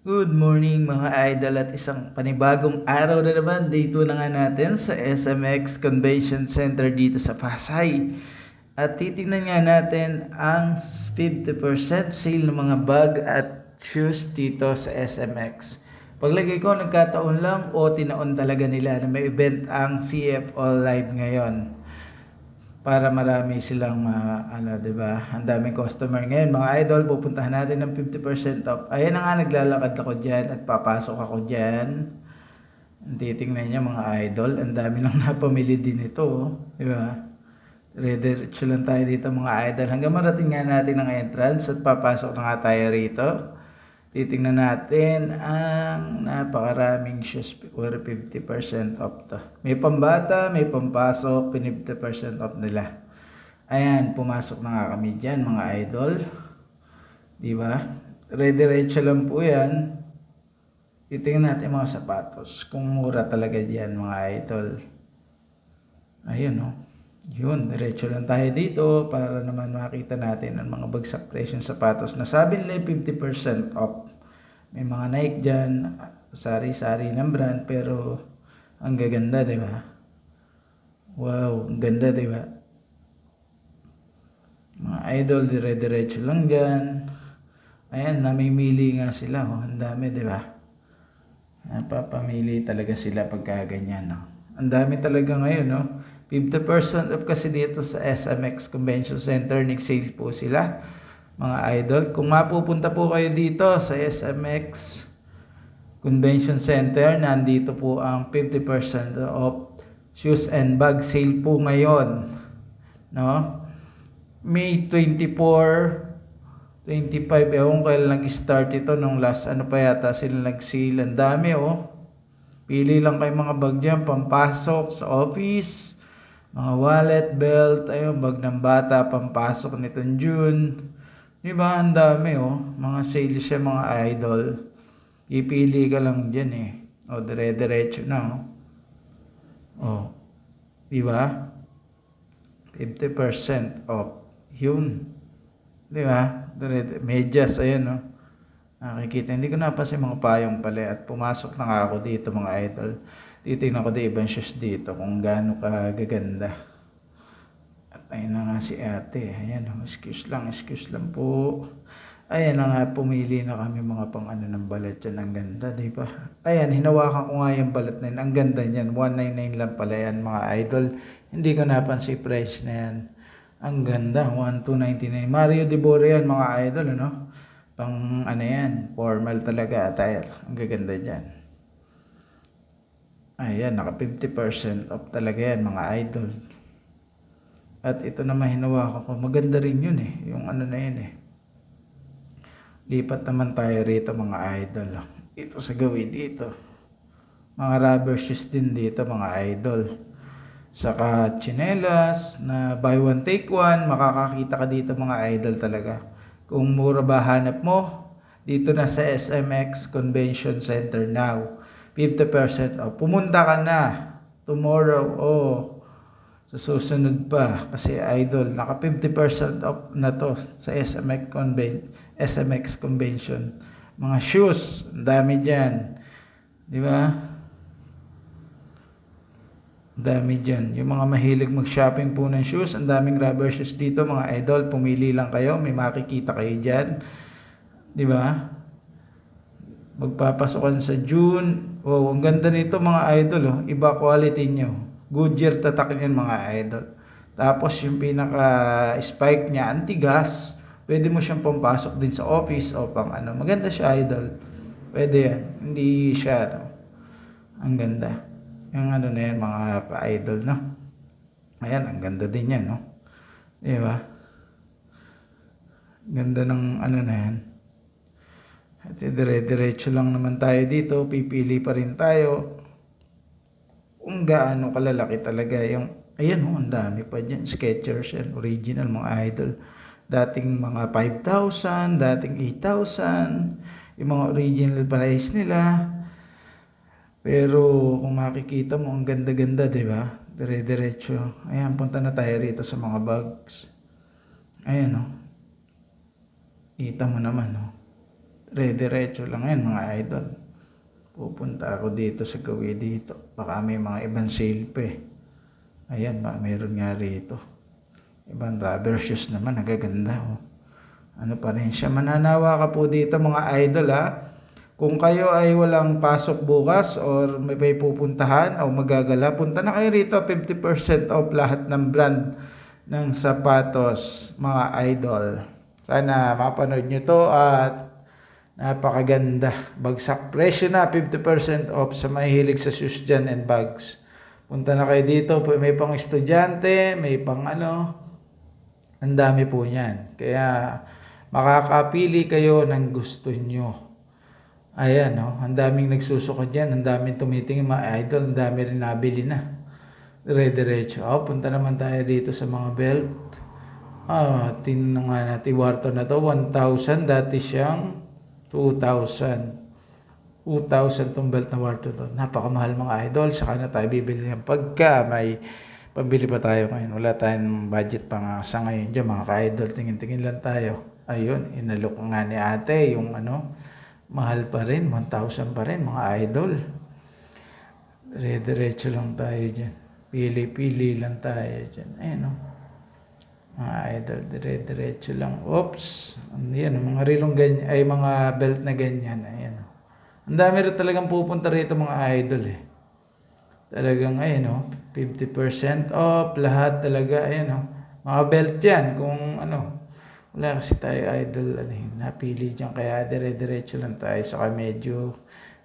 Good morning mga idol at isang panibagong araw na naman. Day 2 na nga natin sa SMX Convention Center dito sa Pasay. At titingnan nga natin ang 50% sale ng mga bag at shoes dito sa SMX. Paglagay ko, nagkataon lang o tinaon talaga nila na may event ang CF All Live ngayon para marami silang 'di ba? Ang daming customer ngayon, mga idol, pupuntahan natin ng 50% off. Ayan na nga, naglalakad ako diyan at papasok ako diyan. Titingnan niyo mga idol, ang dami nang napamili din ito, di ba? Diretso lang tayo dito mga idol hanggang marating nga natin ang entrance at papasok na nga tayo rito. Titingnan natin ang napakaraming shoes for 50% off to. May pambata, may pampasok, 50% off nila. Ayan, pumasok na nga kami dyan mga idol. Di ba? Diretso lang po yan. Titingnan natin mga sapatos. Kung mura talaga dyan mga idol. Ayun o. Yun, diretso lang tayo dito para naman makita natin ang mga bagsak presyo ng sapatos. Nasabi nila 50% off. May mga Nike dyan, sari-sari ng brand, pero ang gaganda, di ba? Wow, ang ganda, di ba? Mga idol, dire-diretso lang dyan. Ayan, namimili nga sila, oh. Ang dami, di ba? Napapamili talaga sila pagka ganyan, no? Ang dami talaga ngayon, no? 50% off kasi dito sa SMX Convention Center, nag-sale po sila mga idol. Kung mapupunta po kayo dito sa SMX Convention Center, nandito po ang 50% off shoes and bag sale po ngayon, no? May 24, 25, ewan kailan nag-start ito, nung last ano pa yata sila nag-sale. Ang dami, oh. Pili lang kayo mga bag dyan, pampasok sa office, mga wallet, belt, ayun, bag ng bata, pampasok nitong June. Diba, ang dami, oh. Mga sale siya mga idol. Ipili ka lang dyan, eh. O, dire-diretso na, oh. Oh. Diba? 50% off. Yun. Diba? Medyas, ayun, oh. Nakikita, hindi ko napansin mga payong pala at pumasok na nga ako dito mga idol. Titingnan ko din ibang shoes dito kung gaano kagaganda. At ayun na nga si ate. Ayan, excuse lang po. Ayan na nga, pumili na kami mga pang ano ng balat dyan. Ang ganda, di ba? Ayan, hinawakan ko nga yung balat na yun. Ang ganda niyan. 199 lang pala yan mga idol. Hindi ko napansin price na yan. Ang ganda, 1299. Mario De Bore yan mga idol, ano? Pang ano yan, formal talaga attire. Ang gaganda dyan. Ayan, naka 50% off talaga yan mga idol. At ito naman hinawakan ko. Maganda rin yun eh. Yung ano na yun eh. Lipat naman tayo rito mga idol. Ito sa gawin dito. Mga rubber shoes din dito mga idol. Saka chinelas na buy one take one. Makakakita ka dito mga idol talaga. Kung mura ba hanap mo, dito na sa SMX Convention Center now. 50% off. Pumunta ka na tomorrow o sa susunod pa kasi idol, naka 50% off na to sa SMX Convention. Mga shoes, dami dyan. Di ba? Dami dyan. Yung mga mahilig mag-shopping po ng shoes, ang daming rubber shoes dito mga idol. Pumili lang kayo, may makikita kayo dyan. Di ba? Magpapasokan sa June. Oh, ang ganda nito mga idol, oh. Iba quality nyo. Goodyear tatak niyan mga idol. Tapos yung pinaka spike niya, antigas. Pwede mo siyang pampasok din sa office o pang ano. Maganda siya idol. Pwede yan. Hindi siya, no? Ang ganda. Yung ano na yan mga ka-idol, no? Ayan, ang ganda din yan, no? Diba? Ganda ng ano na yan. At dire-diretso lang naman tayo dito, pipili pa rin tayo kung gaano kalalaki talaga yung, ayan oh, ang dami pa dyan, Skechers yan, original mga idol. Dating mga 5,000, dating 8,000, yung mga original price nila. Pero kung makikita mo, ang ganda-ganda, di ba? Dire-diretso. Ayan, punta na tayo rito sa mga bags. Ayan oh. Kita mo naman oh. Diretso lang yan mga idol. Pupunta ako dito sa gawi dito. Baka may mga ibang sale pa eh. Ayan, meron nga rito. Ibang rubber shoes naman, nagaganda oh. Ano pa rin siya. Mananawa ka po dito mga idol ha. Kung kayo ay walang pasok bukas or may pupuntahan o magagala, punta na kayo rito. 50% off lahat ng brand ng sapatos mga idol. Sana mapanood nyo to at napakaganda. Bagsak presyo na, 50% off sa mahihilig sa shoes dyan and bags. Punta na kayo dito. May pang estudyante, may pang ano. Ang dami po niyan. Kaya makakapili kayo ng gusto nyo. Ayan, no? Ang daming nagsusukat dyan. Ang daming tumitingin mga idol. Ang dami rin nabili na. Diretso. Punta naman tayo dito sa mga belt. Tinanong nga natin. Warto na to. 1,000. Dati siyang 2,000. 2,000 tong belt na Warto to. Napakamahal mga idol. Saka na tayo bibili ng pagka. May pambili pa tayo ngayon. Wala tayong budget pa nga sa ngayon dyan mga ka-idol. Tingin-tingin lang tayo. Ayun. Inalok nga ni ate yung ano. Mahal pa rin, 1,000 pa rin mga idol. Diretso lang tayo dyan. Pili-pili lang tayo dyan. Ayan o. Mga idol, diretso lang. Oops. Ayan, mga rilong ganyan, ay mga belt na ganyan. Ayan o. Ang dami rin talagang pupunta rito mga idol eh. Talagang ayan o. 50% off, lahat talaga. Ayan o. Mga belt yan kung ano. Wala kasi tayo idol, napili dyan. Kaya diretso lang tayo. Saka medyo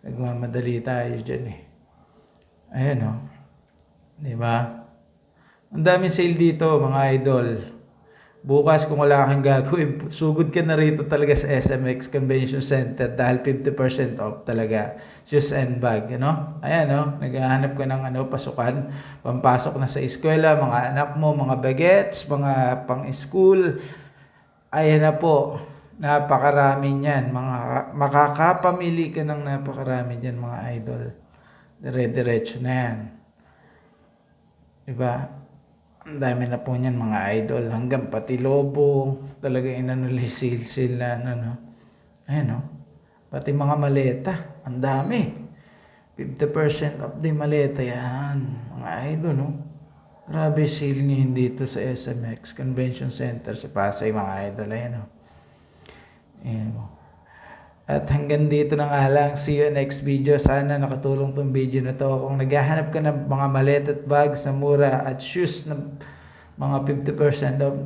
nagmamadali tayo dyan eh. Ayan o. Diba? Ang daming sale dito mga idol. Bukas kung wala kang gagawin, sugod ka na rito talaga sa SMX Convention Center dahil 50% off talaga. Shoes and bag, Ayan o. Naghahanap ka ng pasukan. Pampasok na sa eskwela, mga anak mo, mga bagets, mga pang-school. Ayan na po, napakarami niyan. Makakapamili ka ng napakarami niyan mga idol. Diretso na yan. Diba? Ang dami na po niyan mga idol. Hanggang pati lobo. Talaga sale na Ayan o. Pati mga maleta. Ang dami. 50% off din maleta yan. Mga idol Grabe sale niyo dito sa SMX Convention Center sa Pasay mga idol. Ayan o. Ayan o. At hanggang dito na nga lang. See you next video. Sana nakatulong tong video na to. Kung naghahanap ka ng mga maleta at bags na mura at shoes na mga 50% off,